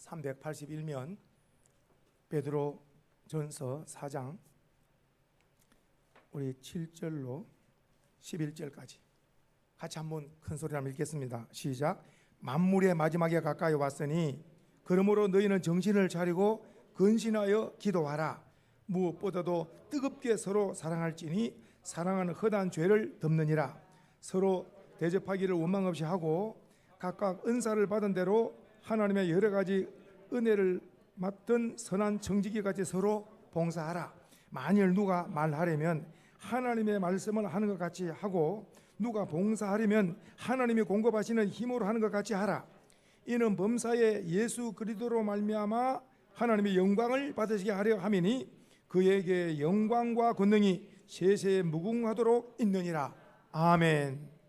381면 베드로 전서 4장 우리 7절로 11절까지 같이 한번 큰 소리로 한번 읽겠습니다. 시작. 만물의 마지막에 가까이 왔으니 그러므로 너희는 정신을 차리고 근신하여 기도하라. 무엇보다도 뜨겁게 서로 사랑할지니 사랑은 헛한 죄를 덮느니라. 서로 대접하기를 원망 없이 하고 각각 은사를 받은 대로 하나님의 여러 가지 은혜를 맡은 선한 청지기 같이 서로 봉사하라. 만일 누가 말하려면 하나님의 말씀을 하는 것 같이 하고 누가 봉사하려면 하나님이 공급하시는 힘으로 하는 것 같이 하라. 이는 범사에 예수 그리스도로 말미암아 하나님의 영광을 받으시게 하려 함이니 그에게 영광과 권능이 세세에 무궁하도록 있느니라. 아멘.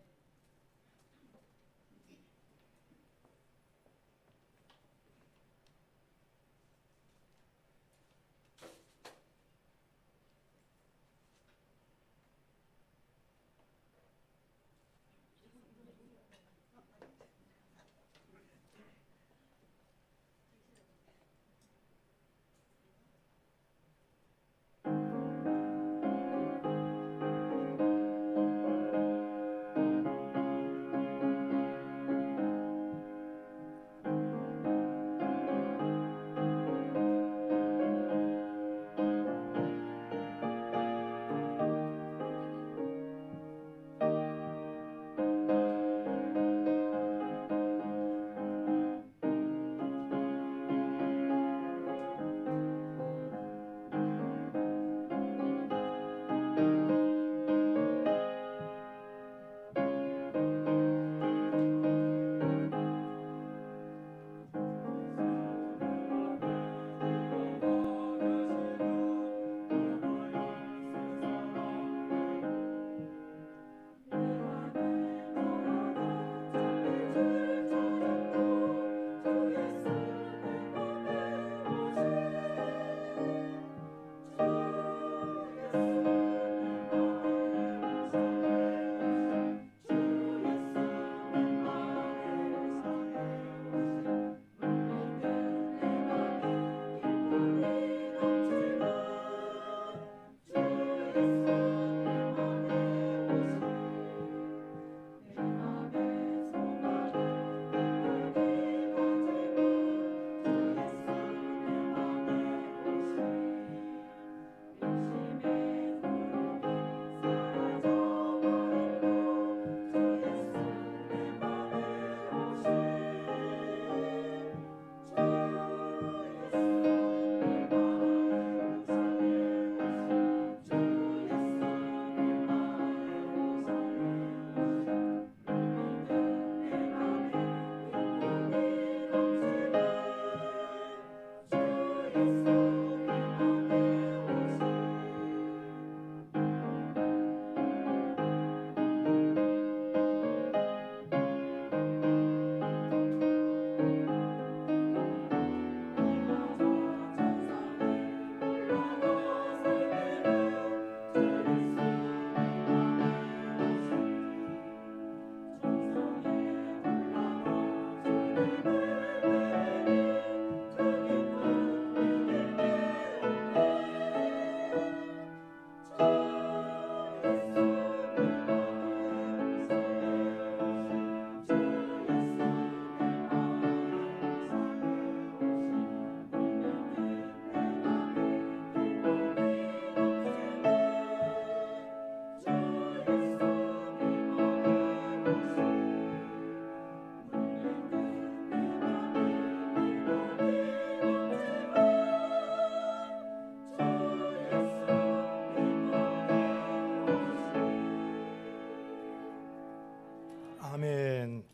아멘.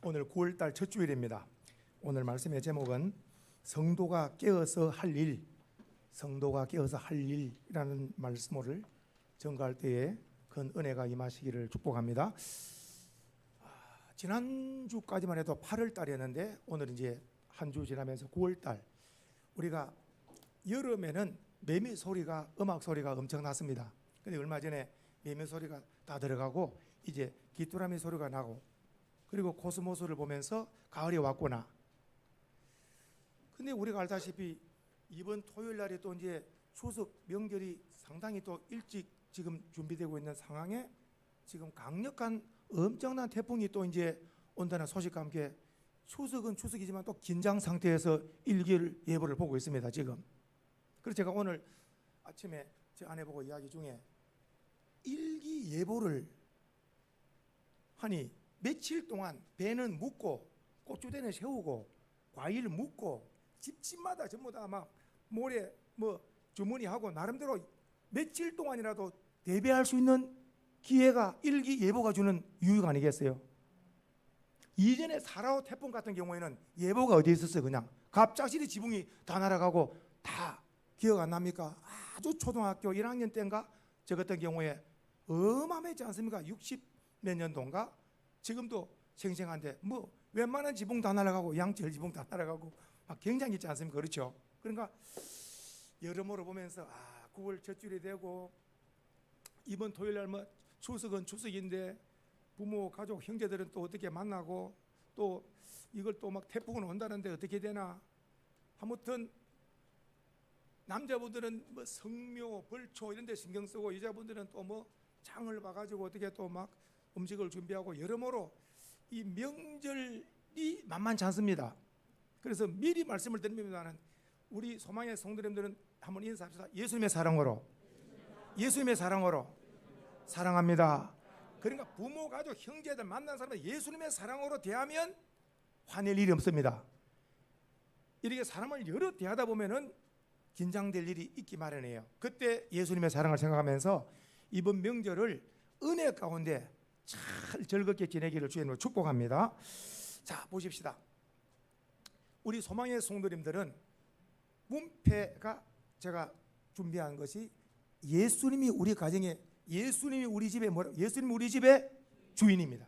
오늘 9월달 첫 주일입니다. 오늘 말씀의 제목은 성도가 깨어서 할 일, 성도가 깨어서 할 일이라는 말씀을 전가할 때에 큰 은혜가 임하시기를 축복합니다. 지난주까지만 해도 8월달이었는데 오늘 이제 한 주 지나면서 9월달, 우리가 여름에는 매미 소리가, 음악 소리가 엄청 났습니다. 근데 얼마 전에 매미 소리가 다 들어가고 이제 귀뚜라미 소리가 나고, 그리고 코스모스를 보면서 가을이 왔구나. 근데 우리가 알다시피 이번 토요일 날이 또 이제 추석 명절이 상당히 또 일찍 지금 준비되고 있는 상황에 지금 강력한 엄청난 태풍이 또 이제 온다는 소식과 함께 추석은 추석이지만 또 긴장 상태에서 일기예보를 보고 있습니다 지금. 그래서 제가 오늘 아침에 제 아내보고 이야기 중에 일기예보를 하니 며칠 동안 배는 묵고 꽃주대는 세우고 과일 묵고 집집마다 전부 다 막 모래 뭐 주머니하고 나름대로 며칠 동안이라도 대비할 수 있는 기회가 일기예보가 주는 유익 아니겠어요? 이전에 사라오 태풍 같은 경우에는 예보가 어디에 있었어요? 그냥 갑작스레 지붕이 다 날아가고 다 기억 안 납니까? 아주 초등학교 1학년 때인가 저 같은 경우에 어마어마했지 않습니까? 60 몇 년도인가? 지금도 생생한데 뭐 웬만한 지붕 다 날아가고 양철 지붕 다 날아가고 막 굉장히 있지 않습니까? 그렇죠? 그러니까 여러모로 보면서 9월 첫 줄이 되고 이번 토요일 날 뭐 추석은 추석인데 부모 가족 형제들은 또 어떻게 만나고 또 이걸 또 막 태풍은 온다는데 어떻게 되나. 아무튼 남자분들은 뭐 성묘 벌초 이런 데 신경 쓰고 여자분들은 또 뭐 장을 봐가지고 어떻게 또 막 음식을 준비하고 여러모로 이 명절이 만만치 않습니다. 그래서 미리 말씀을 드립니다는 우리 소망의 성도님들은 한번 인사합시다. 예수님의 사랑으로, 예수님의 사랑으로 사랑합니다. 그러니까 부모 가족 형제들 만난 사람을 예수님의 사랑으로 대하면 화낼 일이 없습니다. 이렇게 사람을 여러 대하다 보면은 긴장될 일이 있기 마련이에요. 그때 예수님의 사랑을 생각하면서 이번 명절을 은혜 가운데 잘 즐겁게 지내기를 주님으로 축복합니다. 자, 보십시다. 우리 소망의 성도님들은 문패가 제가 준비한 것이 예수님이 우리 가정에, 예수님이 우리 집에 뭐라, 예수님이 우리 집의 주인입니다.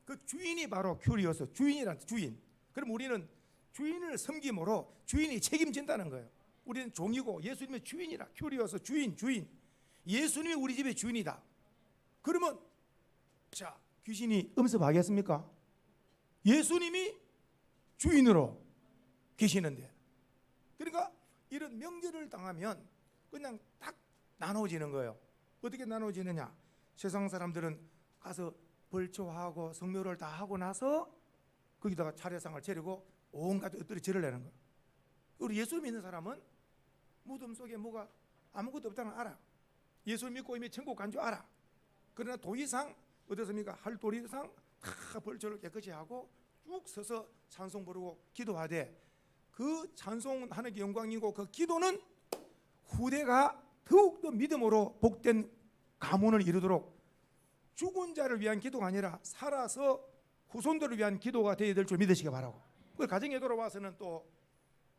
그 주인이 바로 큐리오스, 주인이란 주인. 그럼 우리는 주인을 섬김으로 주인이 책임진다는 거예요. 우리는 종이고 예수님의 주인이라, 큐리오스, 주인. 예수님이 우리 집의 주인이다. 그러면 자, 귀신이 음습하겠습니까? 예수님이 주인으로 계시는데. 그러니까 이런 명절을 당하면 그냥 딱 나눠지는 거예요. 어떻게 나눠지느냐? 세상 사람들은 가서 벌초하고 성묘를 다 하고 나서 거기다가 차례상을 차리고 온갖 것들이 절을 내는 거예요. 우리 예수 믿는 사람은 무덤 속에 뭐가 아무것도 없다는 걸 알아. 예수 믿고 이미 천국 간 줄 알아. 그러나 더 이상 어떻습니까? 할 도리 이상 다 벌초를 깨끗이 하고 쭉 서서 찬송 부르고 기도하되 그 찬송하는 게 영광이고 그 기도는 후대가 더욱더 믿음으로 복된 가문을 이루도록 죽은 자를 위한 기도가 아니라 살아서 후손들을 위한 기도가 되어야 될 줄 믿으시기 바라고. 그 가정에 돌아와서는 또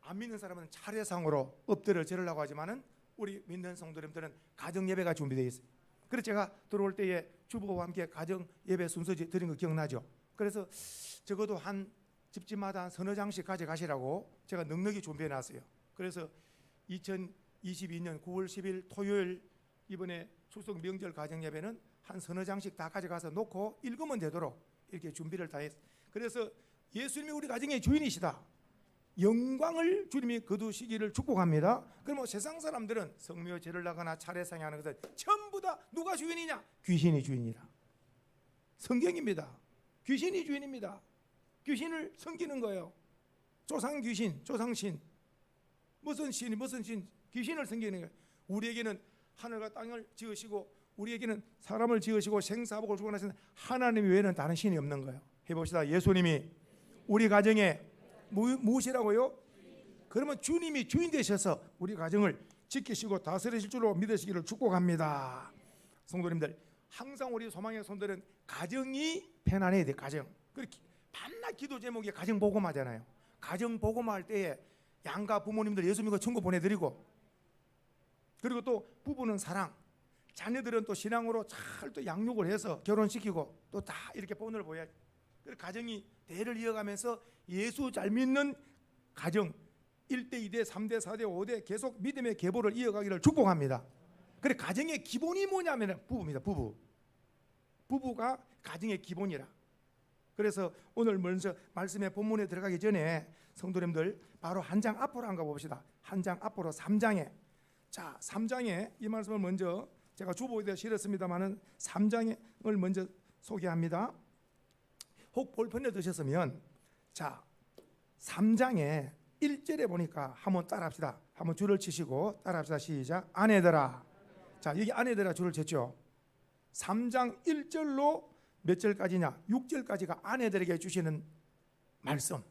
안 믿는 사람은 차례상으로 엎드려 절으려고 하지만은 우리 믿는 성도님들은 가정 예배가 준비되어 있어요. 그래서 제가 들어올 때에 주부와 함께 가정 예배 순서 드린 거 기억나죠? 그래서 적어도 한 집집마다 한 서너 장씩 가져가시라고 제가 넉넉히 준비해 놨어요. 그래서 2022년 9월 10일 토요일 이번에 추석 명절 가정 예배는 한 서너 장씩 다 가져가서 놓고 읽으면 되도록 이렇게 준비를 다 했어요. 그래서 예수님이 우리 가정의 주인이시다. 영광을 주님이 거두시기를 축복합니다. 그럼 세상 사람들은 성묘 제를 나거나 차례상에 하는 것은 전부 다 누가 주인이냐? 귀신이 주인이라. 성경입니다. 귀신이 주인입니다. 귀신을 섬기는 거예요. 조상 귀신, 조상신, 무슨 신, 귀신을 섬기는 거예요. 우리에게는 하늘과 땅을 지으시고 우리에게는 사람을 지으시고 생사복을 주고 나신 하나님 외에는 다른 신이 없는 거예요. 해봅시다. 예수님이 우리 가정에 무엇이라고요? 그러면 주님이 주인 되셔서 우리 가정을 지키시고 다스리실 줄로 믿으시기를 축복합니다. 성도님들, 항상 우리 소망의 손들은 가정이 편안해야 돼. 가정. 그렇게 밤낮 기도 제목이 가정 복음하잖아요. 가정 복음할 때에 양가 부모님들 예수 믿고 천국 보내드리고, 그리고 또 부부는 사랑, 자녀들은 또 신앙으로 잘 또 양육을 해서 결혼시키고 또 다 이렇게 본을 보여야지. 가정이 대를 이어가면서 예수 잘 믿는 가정 1대, 2대, 3대, 4대, 5대 계속 믿음의 계보를 이어가기를 축복합니다. 그래, 가정의 기본이 뭐냐면 부부입니다. 부부가 가정의 기본이라. 그래서 오늘 먼저 말씀의 본문에 들어가기 전에 성도님들 바로 한 장 앞으로 한가 봅시다. 한 장 앞으로 3장에. 자, 3장에 이 말씀을 먼저 제가 주보에다 실었습니다만은 3장을 먼저 소개합니다. 혹 볼펜에 드셨으면 자, 3장에 1절에 보니까 한번 따라합시다. 한번 줄을 치시고 따라합시다. 시작. 아내들아. 자, 여기 아내들아 줄을 쳤죠. 3장 1절로 몇 절까지냐? 6절까지가 아내들에게 주시는 말씀.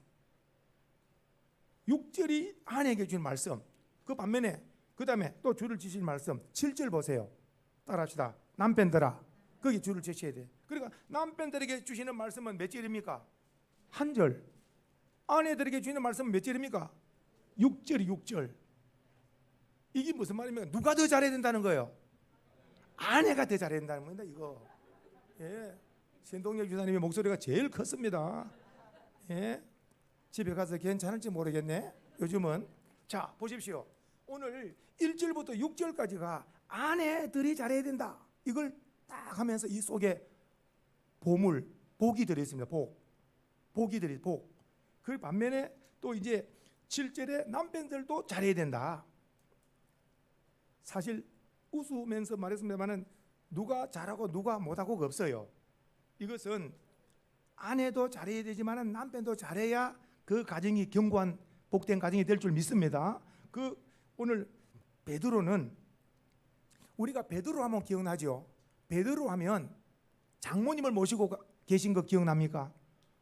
6절이 아내에게 주는 말씀. 그 반면에 그 다음에 또 줄을 치실 말씀 7절 보세요. 따라합시다. 남편들아. 거기 줄을 치셔야 돼. 그러니까 남편들에게 주시는 말씀은 몇 절입니까? 한 절. 아내들에게 주시는 말씀은 몇 절입니까? 6절이 6절. 이게 무슨 말입니까? 누가 더 잘해야 된다는 거예요? 아내가 더 잘해야 된다는 겁니다. 이거. 예. 신동엽 주사님의 목소리가 제일 컸습니다. 예. 집에 가서 괜찮을지 모르겠네. 요즘은. 자, 보십시오. 오늘 1절부터 6절까지가 아내들이 잘해야 된다. 이걸 딱 하면서 이 속에 보물, 복이 들어있습니다. 복이 들어있, 복. 그 반면에 또 이제 7절에 남편들도 잘해야 된다. 사실 웃으면서 말했습니다만은 누가 잘하고 누가 못하고가 없어요. 이것은 아내도 잘해야 되지만은 남편도 잘해야 그 가정이 견고한 복된 가정이 될 줄 믿습니다. 그 오늘 베드로는 우리가 베드로 하면 기억나죠? 베드로 하면 장모님을 모시고 계신 거 기억납니까?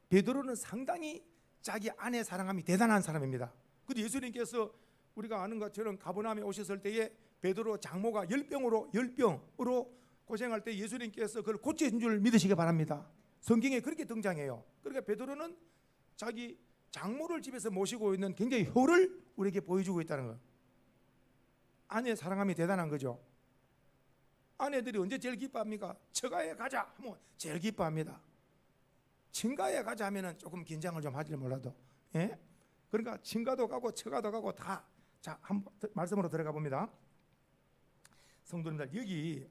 베드로는 상당히 자기 아내 사랑함이 대단한 사람입니다. 근데 예수님께서 우리가 아는 것처럼 가버나움에 오셨을 때에 베드로 장모가 열병으로 고생할 때 예수님께서 그걸 고쳐준 줄 믿으시기 바랍니다. 성경에 그렇게 등장해요. 그러니까 베드로는 자기 장모를 집에서 모시고 있는 굉장히 효를 우리에게 보여주고 있다는 거예요. 아내 사랑함이 대단한 거죠. 아내들이 언제 제일 기뻐합니까? 처가에 가자 하면 제일 기뻐합니다. 친가에 가자 하면은 조금 긴장을 좀 하지 몰라도, 예? 그러니까 친가도 가고 처가도 가고 다. 자, 한번 말씀으로 들어가 봅니다. 성도님들, 여기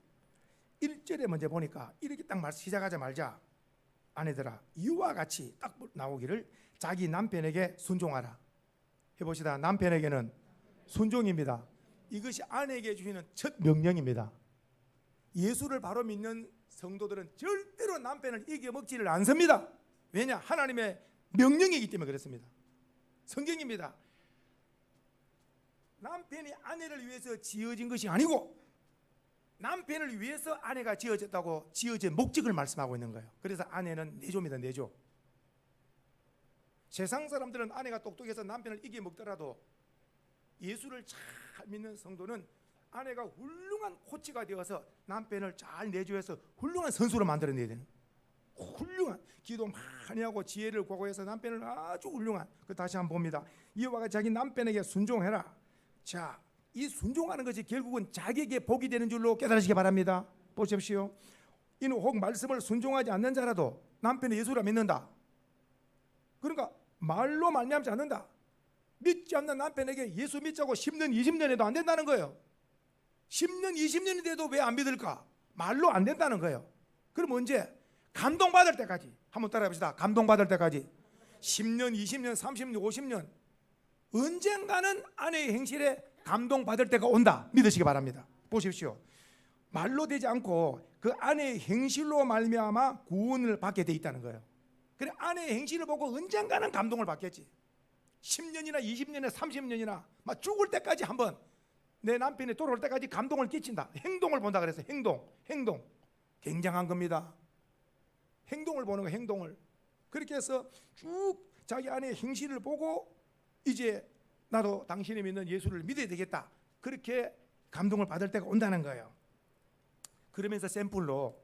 1절에 먼저 보니까 이렇게 딱 시작하자마자 아내들아 이와 같이 딱 나오기를 자기 남편에게 순종하라. 해봅시다. 남편에게는 순종입니다. 이것이 아내에게 주시는 첫 명령입니다. 예수를 바로 믿는 성도들은 절대로 남편을 이겨먹지를 않습니다. 왜냐? 하나님의 명령이기 때문에 그렇습니다. 성경입니다. 남편이 아내를 위해서 지어진 것이 아니고 남편을 위해서 아내가 지어졌다고 지어진 목적을 말씀하고 있는 거예요. 그래서 아내는 내조입니다. 내조. 세상 사람들은 아내가 똑똑해서 남편을 이겨먹더라도 예수를 잘 믿는 성도는 아내가 훌륭한 코치가 되어서 남편을 잘 내조해서 훌륭한 선수로 만들어내야 되는, 훌륭한 기도 많이 하고 지혜를 구하고 해서 남편을 아주 훌륭한, 다시 한번 봅니다. 이와 같이 자기 남편에게 순종해라. 자, 이 순종하는 것이 결국은 자기에게 복이 되는 줄로 깨달으시기 바랍니다. 보십시오. 이는 혹 말씀을 순종하지 않는 자라도 남편이 예수를 믿는다. 그러니까 말로 말미암지 않는다. 믿지 않는 남편에게 예수 믿자고 10년 20년 해도 안 된다는 거예요. 10년 20년이 돼도 왜 안 믿을까? 말로 안 된다는 거예요. 그럼 언제? 감동받을 때까지. 한번 따라해봅시다. 감동받을 때까지. 10년 20년 30년 50년 언젠가는 아내의 행실에 감동받을 때가 온다. 믿으시기 바랍니다. 보십시오. 말로 되지 않고 그 아내의 행실로 말미암아 구원을 받게 돼 있다는 거예요. 그래, 아내의 행실을 보고 언젠가는 감동을 받겠지. 10년이나 20년이나 30년이나 막 죽을 때까지 한번 내 남편이 돌아올 때까지 감동을 끼친다. 행동을 본다 그래서 행동 굉장한 겁니다. 행동을 보는 거, 행동을. 그렇게 해서 쭉 자기 아내의 행실을 보고 이제 나도 당신이 믿는 예수를 믿어야 되겠다. 그렇게 감동을 받을 때가 온다는 거예요. 그러면서 샘플로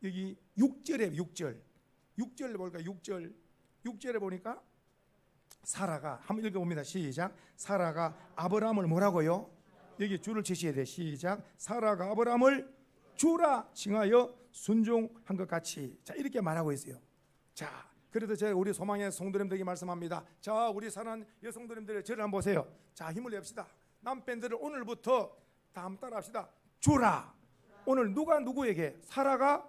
여기 6절에 6절 볼까? 6절에 보니까 사라가, 한번 읽어봅니다. 시작. 사라가 아브라함을 뭐라고요? 여기 줄을 치셔야 돼. 시작. 사라가 아브라함을 주라 칭하여 순종한 것 같이. 자, 이렇게 말하고 있어요. 자, 그래도 제가 우리 소망의 성도님들에게 말씀합니다. 자, 우리 사랑하는 여성도님들 저를 한번 보세요. 자, 힘을 냅시다. 남편들을 오늘부터 다 한번 따라합시다. 주라. 오늘 누가 누구에게? 사라가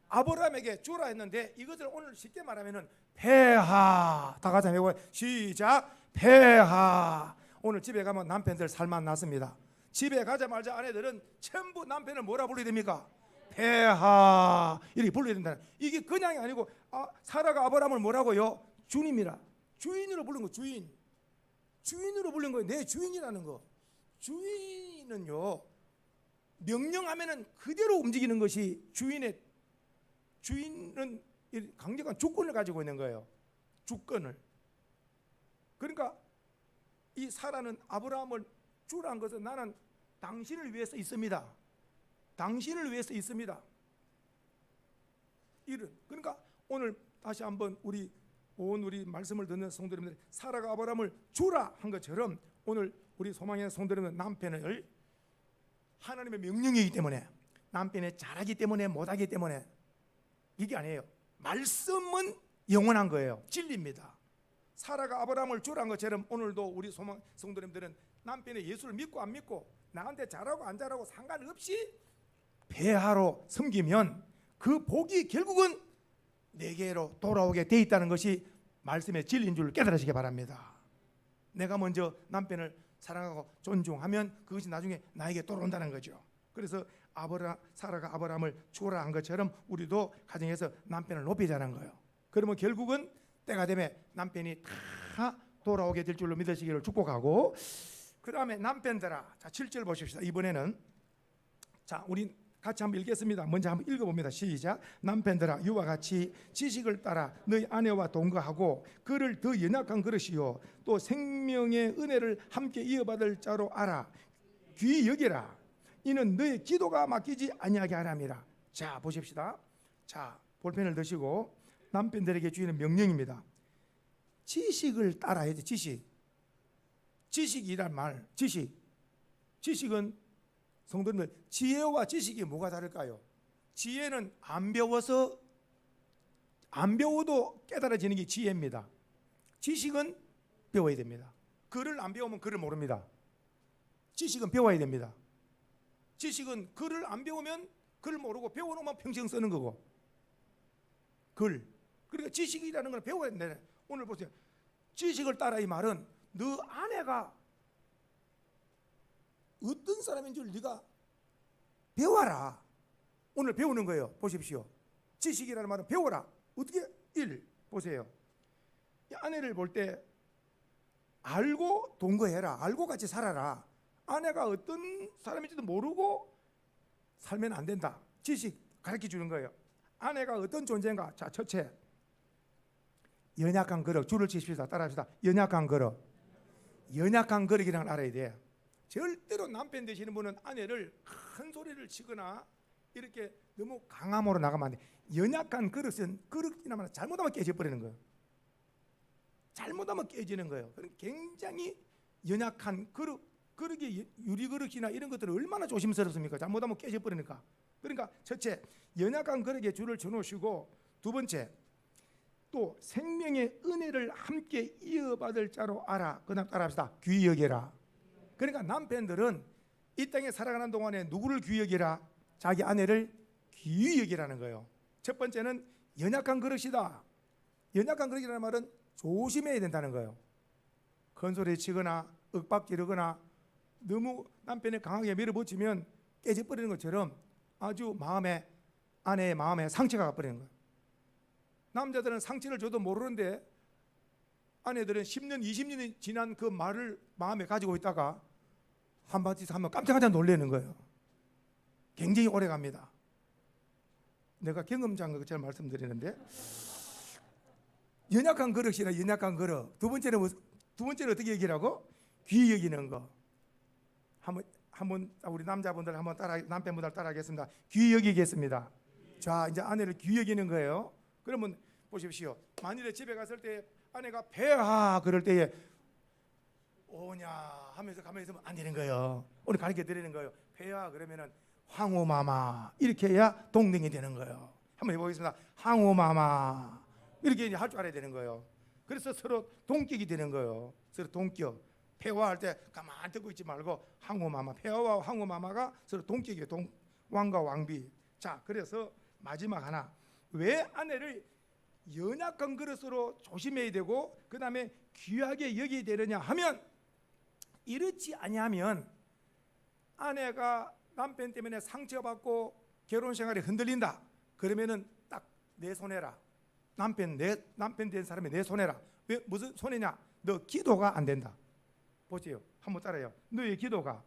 아브라함에게 주라 했는데 이것을 오늘 쉽게 말하면은 폐하. 다 같이 해보고 시작. 폐하. 오늘 집에 가면 남편들 살만 났습니다. 집에 가자마자 아내들은 전부 남편을 뭐라 불러야 됩니까? 폐하 이렇게 불러야 된다. 이게 그냥이 아니고 사라가 아브라함을 뭐라고요? 주님이라. 주인으로 부른 거. 주인으로 부른 거예요. 내 주인이라는 거. 주인은요 명령하면은 그대로 움직이는 것이 주인은 강력한 주권을 가지고 있는 거예요. 주권을. 그러니까 이 사라는 아브라함을 주라는 것은 나는 당신을 위해서 있습니다. 당신을 위해서 있습니다. 그러니까 오늘 다시 한번 우리 말씀을 듣는 성도님들, 사라가 아브라함을 주라 한 것처럼 오늘 우리 소망의 성도님들, 남편을 하나님의 명령이기 때문에, 남편이 잘하기 때문에 못하기 때문에 이게 아니에요. 말씀은 영원한 거예요. 진리입니다. 사라가 아브라함을 주라 한 것처럼 오늘도 우리 소망 성도님들은 남편의 예수를 믿고 안 믿고 나한테 잘하고 안 잘하고 상관없이 폐하로 섬기면 그 복이 결국은 내게로 돌아오게 돼 있다는 것이 말씀의 진리인 줄 깨달으시기 바랍니다. 내가 먼저 남편을 사랑하고 존중하면 그것이 나중에 나에게 돌아온다는 거죠. 그래서 사라가 아브라함을 주라 한 것처럼 우리도 가정에서 남편을 높이자는 거예요. 그러면 결국은 때가 되면 남편이 다 돌아오게 될 줄로 믿으시기를 축복하고, 그 다음에 남편들아, 자 7절 보십시다. 이번에는 자 우리 같이 한번 읽겠습니다. 먼저 한번 읽어봅니다. 시작. 남편들아, 이와 같이 지식을 따라 너희 아내와 동거하고 그를 더 연약한 그릇이요 또 생명의 은혜를 함께 이어받을 자로 알아. 귀히 여기라. 이는 너의 기도가 막히지 아니하게 하람이라. 자 보십시다. 자 볼펜을 드시고, 남편들에게 주시는 명령입니다. 지식을 따라야 돼. 지식이란 말. 지식은 성도님들, 지혜와 지식이 뭐가 다를까요? 지혜는 안 배워도 깨달아지는 게 지혜입니다. 지식은 배워야 됩니다. 글을 안 배우면 글을 모릅니다. 지식은 배워야 됩니다. 지식은 글을 안 배우면 글 모르고, 배워놓으면 평생 쓰는 거고. 그러니까 지식이라는 걸 배워야 된다. 오늘 보세요. 지식을 따라, 이 말은 너 아내가 어떤 사람인 줄 네가 배워라. 오늘 배우는 거예요. 보십시오. 지식이라는 말은 배워라. 어떻게? 보세요. 이 아내를 볼 때 알고 동거해라. 알고 같이 살아라. 아내가 어떤 사람인지도 모르고 살면 안 된다. 지식 가르쳐 주는 거예요. 아내가 어떤 존재인가. 자, 첫째, 연약한 그릇. 줄을 치십시다. 따라합시다. 연약한 그릇. 연약한 그릇이라는 걸 알아야 돼. 절대로 남편 되시는 분은 아내를 큰 소리를 치거나 이렇게 너무 강함으로 나가면 안 돼. 연약한 그릇은 그릇이나마 잘못하면 깨져버리는 거예요. 잘못하면 깨지는 거예요. 그럼 굉장히 연약한 그릇이 유리그릇이나 이런 것들은 얼마나 조심스럽습니까? 잘못하면 깨져버리니까. 그러니까 첫째, 연약한 그릇에 줄을 쳐놓으시고, 두 번째, 또 생명의 은혜를 함께 이어받을 자로 알아. 그 다음 따라합시다. 귀히 여기라. 그러니까 남편들은 이 땅에 살아가는 동안에 누구를 귀히 여기라? 자기 아내를 귀히 여기라는 거예요. 첫 번째는 연약한 그릇이다. 연약한 그릇이라는 말은 조심해야 된다는 거예요. 큰 소리 치거나 윽박지르거나 너무 남편이 강하게 밀어붙이면 깨져버리는 것처럼 아주 아내의 마음에 상처가 가버리는 거예요. 남자들은 상처를 줘도 모르는데 아내들은 10년, 20년이 지난 그 말을 마음에 가지고 있다가 한마디 하면 깜짝깜짝 놀라는 거예요. 굉장히 오래 갑니다. 내가 경험자인 것처럼 말씀드리는데, 연약한 그릇이라. 연약한 그릇. 두 번째는 어떻게 얘기라고? 귀히 여기는 거. 한번 우리 남자분들 남편분들 따라하겠습니다. 귀히 여기겠습니다. 자, 이제 아내를 귀히 여기는 거예요. 그러면 보십시오. 만일에 집에 갔을 때 아내가 폐하 그럴 때에 오냐 하면서 가만히 있으면 안 되는 거예요. 오늘 가르쳐 드리는 거예요. 폐하 그러면은 황후마마 이렇게 해야 동등이 되는 거예요. 한번 해보겠습니다. 황후마마 이렇게 할 줄 알아야 되는 거예요. 그래서 서로 동격이 되는 거예요. 서로 동격. 폐화할 때 가만히 듣고 있지 말고 황후마마, 폐화와 황후마마가 서로 동격이에요. 왕과 왕비. 자, 그래서 마지막 하나, 왜 아내를 연약한 그릇으로 조심해야 되고 그 다음에 귀하게 여겨야 되느냐 하면, 이렇지 아니하면 아내가 남편 때문에 상처받고 결혼 생활이 흔들린다, 그러면은 딱 내 손해라. 남편 된 사람이 내 손해라. 왜? 무슨 손해냐? 너 기도가 안 된다. 보세요, 한번 따라요. 너의 기도가,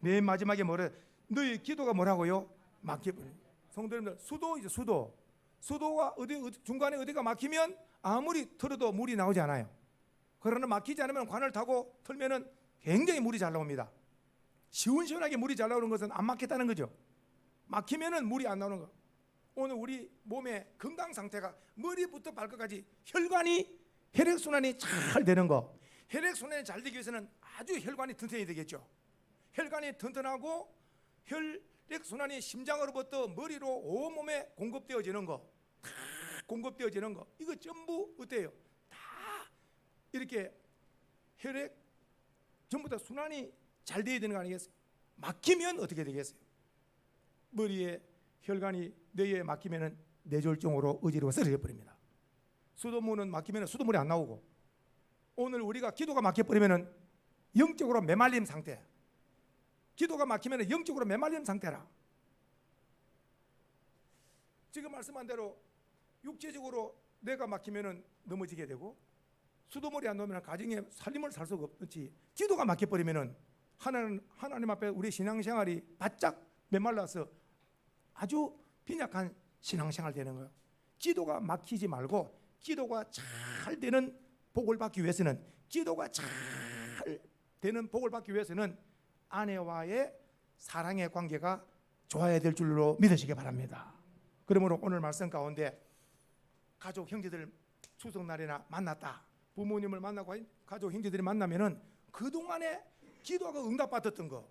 맨 마지막에 뭐래? 너의 기도가 뭐라고요? 막혀버려. 성도님들, 수도가 어디 중간에 어디가 막히면 아무리 틀어도 물이 나오지 않아요. 그러나 막히지 않으면 관을 타고 틀면은 굉장히 물이 잘 나옵니다. 시원시원하게 물이 잘 나오는 것은 안 막혔다는 거죠. 막히면은 물이 안 나오는 거. 오늘 우리 몸의 건강 상태가 머리부터 발끝까지 혈액순환이 잘 되는 거. 혈액순환이 잘 되기 위해서는 아주 혈관이 튼튼해야 되겠죠. 혈관이 튼튼하고 혈액순환이 심장으로부터 머리로 온몸에 공급되어지는 거, 다 공급되어지는 거, 이거 전부 어때요? 다 이렇게 혈액 전부 다 순환이 잘 되어야 되는 거 아니겠어요? 막히면 어떻게 되겠어요? 머리에 혈관이 뇌에 막히면 뇌졸중으로 의지로 쓰러져 버립니다. 수도문은 막히면 수도물이 안 나오고, 오늘 우리가 기도가 막혀버리면 영적으로 메말림 상태, 기도가 막히면 영적으로 메말림 상태라. 지금 말씀한 대로 육체적으로 뇌가 막히면 넘어지게 되고, 수도물이 안 나오면 가정에 살림을 살 수가 없지. 기도가 막혀버리면 하나님 앞에 우리 신앙생활이 바짝 메말라서 아주 빈약한 신앙생활 되는 거예요. 기도가 막히지 말고, 기도가 잘 되는 복을 받기 위해서는, 기도가 잘 되는 복을 받기 위해서는 아내와의 사랑의 관계가 좋아야 될 줄로 믿으시기 바랍니다. 그러므로 오늘 말씀 가운데 가족 형제들 추석날이나 만났다, 부모님을 만나고 가족 형제들이 만나면은 그동안에 기도가 응답받았던 거,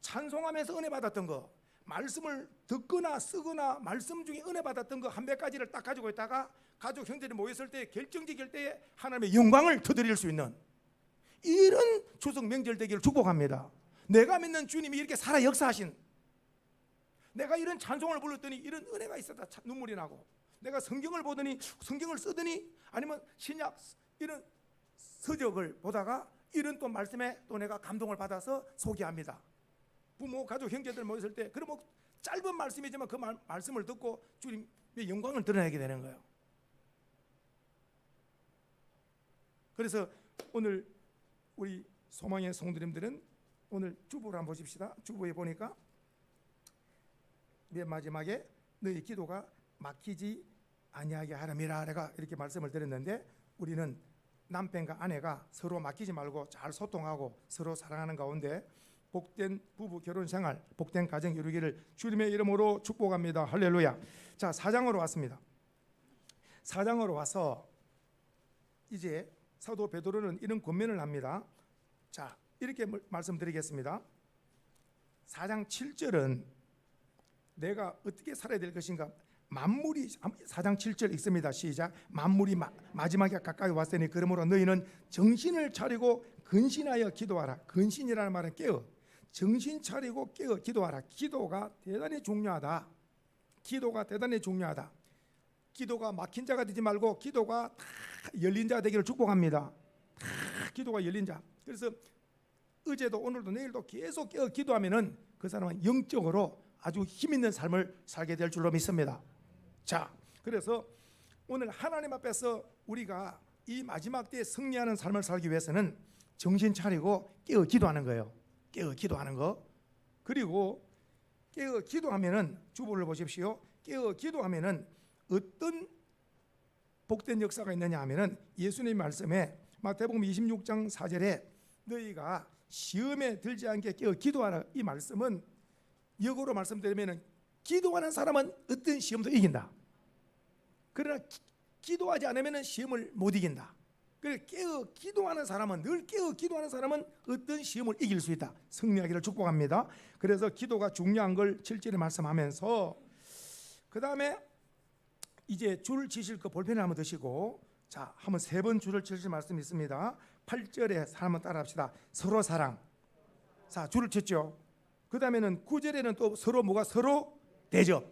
찬송하면서 은혜 받았던 거, 말씀을 듣거나 쓰거나 말씀 중에 은혜 받았던 거 한 몇 가지를 딱 가지고 있다가 가족 형제들이 모였을 때 결정적일 때에 하나님의 영광을 터드릴 수 있는 이런 추석 명절 되기를 축복합니다. 내가 믿는 주님이 이렇게 살아 역사하신, 내가 이런 찬송을 불렀더니 이런 은혜가 있었다, 눈물이 나고, 내가 성경을 보더니 성경을 쓰더니 아니면 신약 이런 서적을 보다가 이런 또 말씀에 또 내가 감동을 받아서 소개합니다. 부모 가족 형제들 모였을 때 그럼 짧은 말씀이지만 그 말씀을 듣고 주님의 영광을 드러내게 되는 거예요. 그래서 오늘 우리 소망의 성도님들은 오늘 주보를 한번 보십시다. 주보에 보니까 맨 마지막에 너희 기도가 막히지 아니하게 하렴이라 내가 이렇게 말씀을 드렸는데, 우리는 남편과 아내가 서로 막히지 말고 잘 소통하고 서로 사랑하는 가운데 복된 부부 결혼 생활, 복된 가정 이루기를 주님의 이름으로 축복합니다. 할렐루야. 자, 4장으로 왔습니다. 4장으로 와서 이제 사도 베드로는 이런 권면을 합니다. 자, 이렇게 말씀드리겠습니다. 4장 7절은 내가 어떻게 살아야 될 것인가, 만물이 4장 7절 읽습니다. 시작. 만물이 마지막에 가까이 왔으니 그러므로 너희는 정신을 차리고 근신하여 기도하라. 근신이라는 말은 깨어, 정신 차리고 깨어 기도하라. 기도가 대단히 중요하다. 기도가 대단히 중요하다. 기도가 막힌 자가 되지 말고 기도가 다 열린 자가 되기를 축복합니다. 다 기도가 열린 자. 그래서 어제도 오늘도 내일도 계속 깨어 기도하면은 그 사람은 영적으로 아주 힘 있는 삶을 살게 될 줄로 믿습니다. 자, 그래서 오늘 하나님 앞에서 우리가 이 마지막 때에 승리하는 삶을 살기 위해서는 정신 차리고 깨어 기도하는 거예요. 깨어 기도하는 거. 그리고 깨어 기도하면은 주보를 보십시오. 깨어 기도하면은 어떤 복된 역사가 있느냐 하면은 예수님 말씀에 마태복음 26장 4절에 너희가 시험에 들지 않게 깨어 기도하라, 이 말씀은 역으로 말씀드리면은 기도하는 사람은 어떤 시험도 이긴다. 그러나 기도하지 않으면 시험을 못 이긴다. 그래서 깨어 기도하는 사람은, 늘 깨어 기도하는 사람은 어떤 시험을 이길 수 있다. 승리하기를 축복합니다. 그래서 기도가 중요한 걸 7절에 말씀하면서, 그 다음에 이제 줄 치실 거 볼펜을 한번 드시고, 자, 한번 3번 줄을 치실 말씀이 있습니다. 8절에 한번 따라합시다. 서로 사랑. 자, 줄을 쳤죠. 그 다음에는 9절에는 또 서로 뭐가, 서로 대접.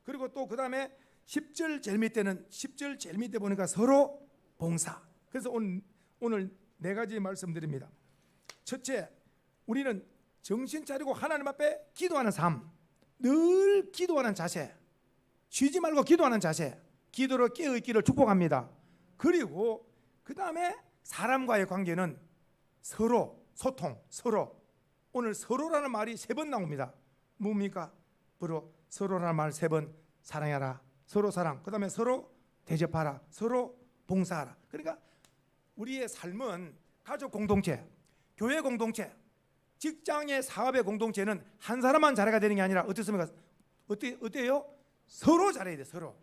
그리고 또 그 다음에 10절 제일 밑에는 10절 제일 밑에 보니까 서로 봉사. 그래서 오늘 네 가지 말씀드립니다. 첫째, 우리는 정신 차리고 하나님 앞에 기도하는 삶, 늘 기도하는 자세, 쉬지 말고 기도하는 자세, 기도로 깨어있기를 축복합니다. 그리고 그 다음에 사람과의 관계는 서로 소통, 서로. 오늘 서로라는 말이 3번 나옵니다. 뭡니까? 바로 서로라는 말 3번, 사랑해라, 서로 사랑, 그 다음에 서로 대접하라, 서로 봉사하라. 그러니까 우리의 삶은 가족 공동체, 교회 공동체, 직장의 사업의 공동체는 한 사람만 잘해야 되는 게 아니라 어떻습니까? 어때요? 서로 잘해야 돼. 서로.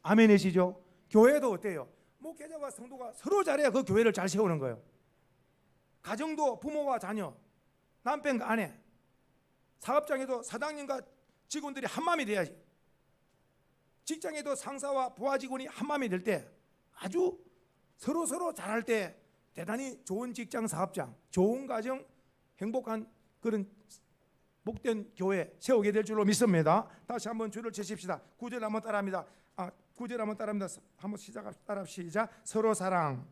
아멘이시죠? 교회도 어때요? 목회자와 성도가 서로 잘해야 그 교회를 잘 세우는 거예요. 가정도 부모와 자녀, 남편과 아내, 사업장에도 사장님과 직원들이 한 마음이 돼야지. 직장에도 상사와 부하 직원이 한 마음이 될 때 아주 서로 잘할 때 대단히 좋은 직장 사업장, 좋은 가정, 행복한 그런 복된 교회 세우게 될 줄로 믿습니다. 다시 한번 줄을 치십시다. 9절 한번 따라합니다. 9절 한번 따라합니다. 한번 따라 시작. 서로 사랑.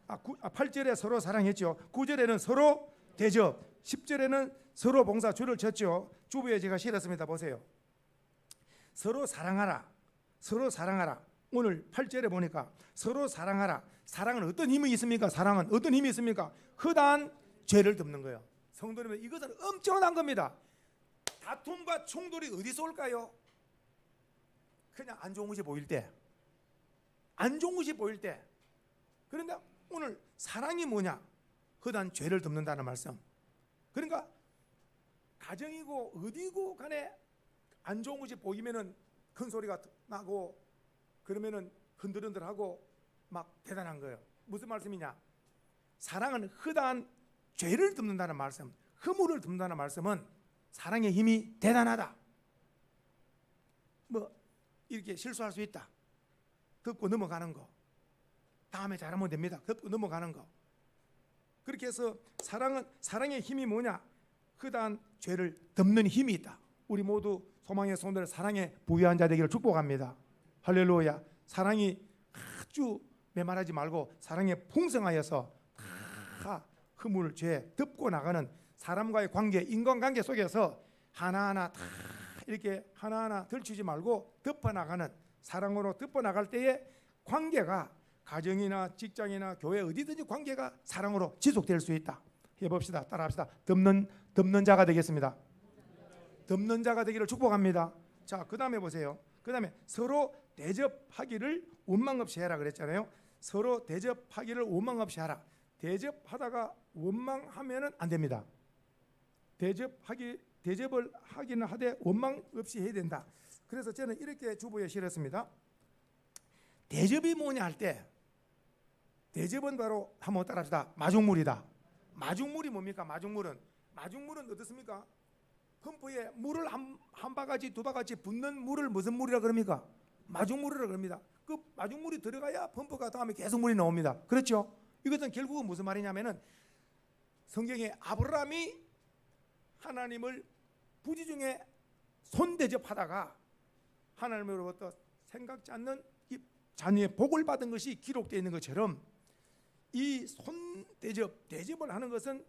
8절에 서로 사랑했죠. 9절에는 서로 대접, 10절에는 서로 봉사. 줄을 쳤죠. 주부에 제가 실었습니다. 보세요. 서로 사랑하라. 서로 사랑하라. 오늘 8절에 보니까 서로 사랑하라. 사랑은 어떤 힘이 있습니까? 사랑은 어떤 힘이 있습니까? 허다한 죄를 덮는 거예요. 성도님들, 이것은 엄청난 겁니다. 다툼과 충돌이 어디서 올까요? 그냥 안 좋은 것이 보일 때, 안 좋은 것이 보일 때. 그런데 오늘 사랑이 뭐냐? 허다한 죄를 덮는다는 말씀. 그러니까 가정이고 어디고 간에 안 좋은 것이 보이면은 큰 소리가 나고 그러면은 흔들흔들하고 막 대단한 거예요. 무슨 말씀이냐? 사랑은 허다한 죄를 덮는다는 말씀, 허물을 덮는다는 말씀은 사랑의 힘이 대단하다. 뭐 이렇게 실수할 수 있다. 덮고 넘어가는 거. 다음에 잘하면 됩니다. 덮고 넘어가는 거. 그렇게 해서 사랑의 힘이 뭐냐? 허다한 죄를 덮는 힘이 있다. 우리 모두 소망의 성도들 사랑에 부유한 자 되기를 축복합니다. 할렐루야. 사랑이 아주 메말하지 말고 사랑에 풍성하여서 다 허물, 죄 덮고 나가는 사람과의 관계, 인간관계 속에서 하나하나 다 이렇게 하나하나 들추지 말고 덮어나가는, 사랑으로 덮어나갈 때에 관계가 가정이나 직장이나 교회 어디든지 관계가 사랑으로 지속될 수 있다. 해봅시다. 따라합시다. 덮는 자가 되겠습니다. 덮는 자가 되기를 축복합니다. 자, 그 다음에 보세요. 그 다음에 서로 대접하기를 원망 없이 해라 그랬잖아요. 서로 대접하기를 원망 없이 하라. 대접하다가 원망하면은 안 됩니다. 대접을 하기는 하되 원망 없이 해야 된다. 그래서 저는 이렇게 주보에 실었습니다. 대접이 뭐냐 할 때, 대접은 바로 한번 따라합시다. 마중물이다. 마중물이 뭡니까? 마중물은 어떻습니까? 펌프에 물을 한 바가지 두 바가지 붓는 물을 무슨 물이라 그럽니까? 마중물이라 그럽니다. 그 마중물이 들어가야 펌프가 다음에 계속 물이 나옵니다. 그렇죠? 이것은 결국은 무슨 말이냐면은 성경에 아브라함이 하나님을 부지 중에 손대접하다가 하나님으로부터 생각지 않는 이 자녀의 복을 받은 것이 기록되어 있는 것처럼 이 대접을 하는 것은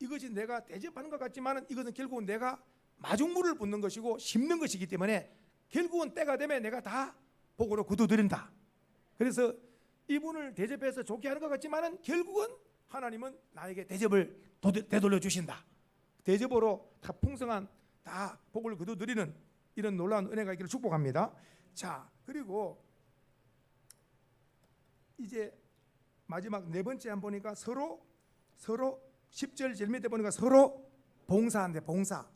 이것이 내가 대접하는 것 같지만 이것은 결국은 내가 마중물을 붓는 것이고 심는 것이기 때문에 결국은 때가 되면 내가 다 복으로 거두드린다. 그래서 이분을 대접해서 좋게 하는 것 같지만 결국은 하나님은 나에게 대접을 되돌려 주신다. 대접으로 다 풍성한 다 복을 거두드리는 이런 놀라운 은혜가 있기를 축복합니다. 자, 그리고 이제 마지막 네 번째 한 보니까 서로 10절 제일 밑에 보니까 서로 봉사한대. 봉사.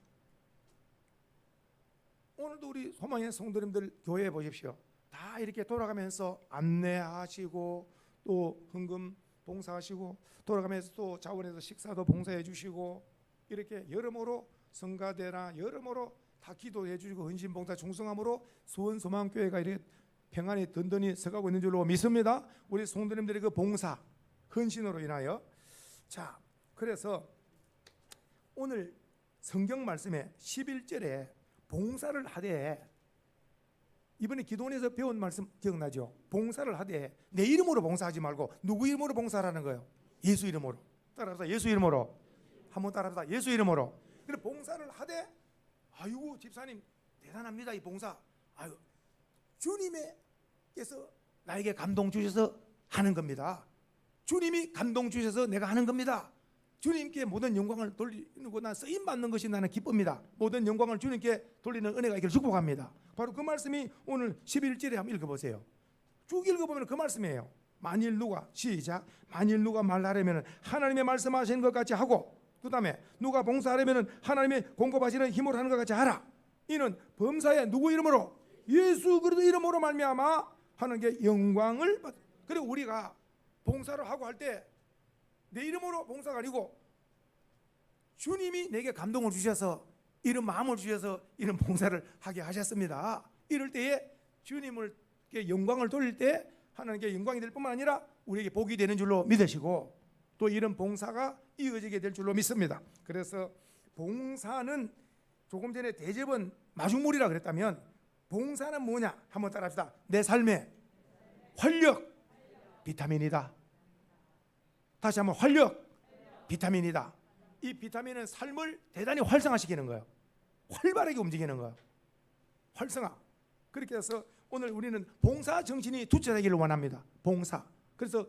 오늘도 우리 소망의 성도님들 교회에 보십시오. 다 이렇게 돌아가면서 안내하시고 또 헌금 봉사하시고 돌아가면서 또 자원에서 식사도 봉사해 주시고 이렇게 여러모로 성가대나 여러모로 다 기도해 주시고 헌신 봉사 충성함으로 수원 소망교회가 이렇게 평안히 든든히 서가고 있는 줄로 믿습니다. 우리 성도님들의 그 봉사 헌신으로 인하여. 자, 그래서 오늘 성경 말씀에 11절에 봉사를 하되 이번에 기도원에서 배운 말씀 기억나죠? 봉사를 하되 내 이름으로 봉사하지 말고 누구 이름으로 봉사하라는 거예요? 예수 이름으로. 따라합시다. 예수 이름으로. 한번 따라합시다. 예수 이름으로. 그래 봉사를 하되 아이고 집사님 대단합니다. 이 봉사. 아유 주님께서 나에게 감동 주셔서 하는 겁니다. 주님이 감동 주셔서 내가 하는 겁니다. 주님께 모든 영광을 돌리고 난 쓰임 받는 것이 나는 기쁩니다. 모든 영광을 주님께 돌리는 은혜가 있기를 축복합니다. 바로 그 말씀이 오늘 11절에 한번 읽어보세요. 쭉 읽어보면 그 말씀이에요. 만일 누가 시작 만일 누가 말하려면 하나님의 말씀하시는 것 같이 하고 그 다음에 누가 봉사하려면 하나님의 공급하시는 힘으로 하는 것 같이 하라. 이는 범사에 누구 이름으로 예수 그리스도 이름으로 말미암아 하는 게 영광을 받. 그리고 우리가 봉사를 하고 할 때 내 이름으로 봉사가 아니고 주님이 내게 감동을 주셔서 이런 마음을 주셔서 이런 봉사를 하게 하셨습니다. 이럴 때에 주님께 영광을 돌릴 때 하나님께 영광이 될 뿐만 아니라 우리에게 복이 되는 줄로 믿으시고 또 이런 봉사가 이어지게 될 줄로 믿습니다. 그래서 봉사는 조금 전에 대접은 마중물이라 그랬다면 봉사는 뭐냐? 한번 따라합시다. 내 삶의 활력, 비타민이다. 다시 한번 활력, 비타민이다. 이 비타민은 삶을 대단히 활성화시키는 거예요. 활발하게 움직이는 거예요. 활성화. 그렇게 해서 오늘 우리는 봉사 정신이 투철하기를 원합니다. 봉사. 그래서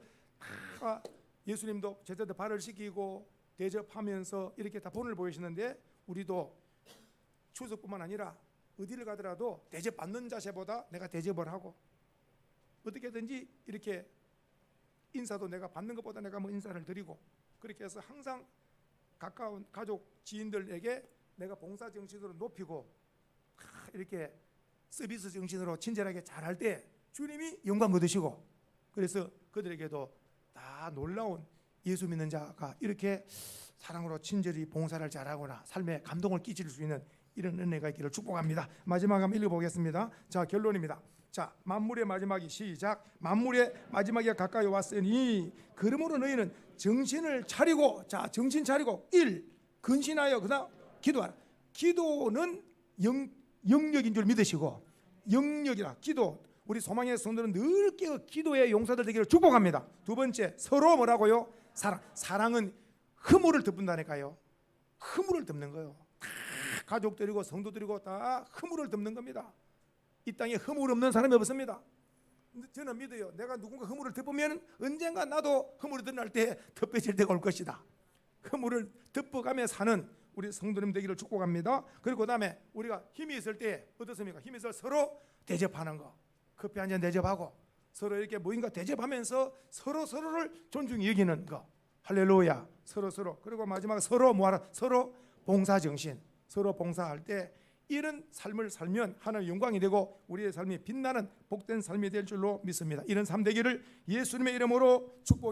예수님도 제자들 발을 씻기고 대접하면서 이렇게 다 본을 보이시는데 우리도 추석뿐만 아니라 어디를 가더라도 대접 받는 자세보다 내가 대접을 하고 어떻게든지 이렇게 인사도 내가 받는 것보다 내가 뭐 인사를 드리고 그렇게 해서 항상 가까운 가족 지인들에게 내가 봉사 정신으로 높이고 이렇게 서비스 정신으로 친절하게 잘할 때 주님이 영광 얻으시고 그래서 그들에게도 다 놀라운 예수 믿는 자가 이렇게 사랑으로 친절히 봉사를 잘하거나 삶에 감동을 끼칠 수 있는 이런 은혜가 있기를 축복합니다. 마지막 한번 읽어보겠습니다. 자 결론입니다. 자 만물의 마지막이 시작 만물의 마지막이 가까이 왔으니 그러므로 너희는 정신을 차리고 자 정신 차리고 1. 근신하여 그다음 기도하라. 기도는 영역인 줄 믿으시고 영역이라 기도 우리 소망의 성도는 늘 깨어 기도의 용사들 되기를 축복합니다. 두 번째 서로 뭐라고요? 사랑은 허물을 덮는다니까요. 허물을 덮는 거예요. 다 가족들이고 성도들이고 다 허물을 덮는 겁니다. 이 땅에 허물 없는 사람이 없습니다. 저는 믿어요. 내가 누군가 허물을 덮으면 언젠가 나도 허물이 드러날 때 덮여질 때가 올 것이다. 허물을 덮어가며 사는 우리 성도님 되기를 축복합니다. 그리고 그다음에 우리가 힘이 있을 때 어떻습니까? 힘이 있을 때 서로 대접하는 거. 커피 한 잔 대접하고 서로 이렇게 모임과 대접하면서 서로를 존중히 여기는 거. 할렐루야. 서로 그리고 마지막에 서로 뭐하라? 서로 봉사정신. 서로 봉사할 때 이런 삶을 살면 하나님의 영광이 되고 우리의 삶이 빛나는 복된 삶이 될 줄로 믿습니다. 이런 삶 되기를 예수님의 이름으로 축복해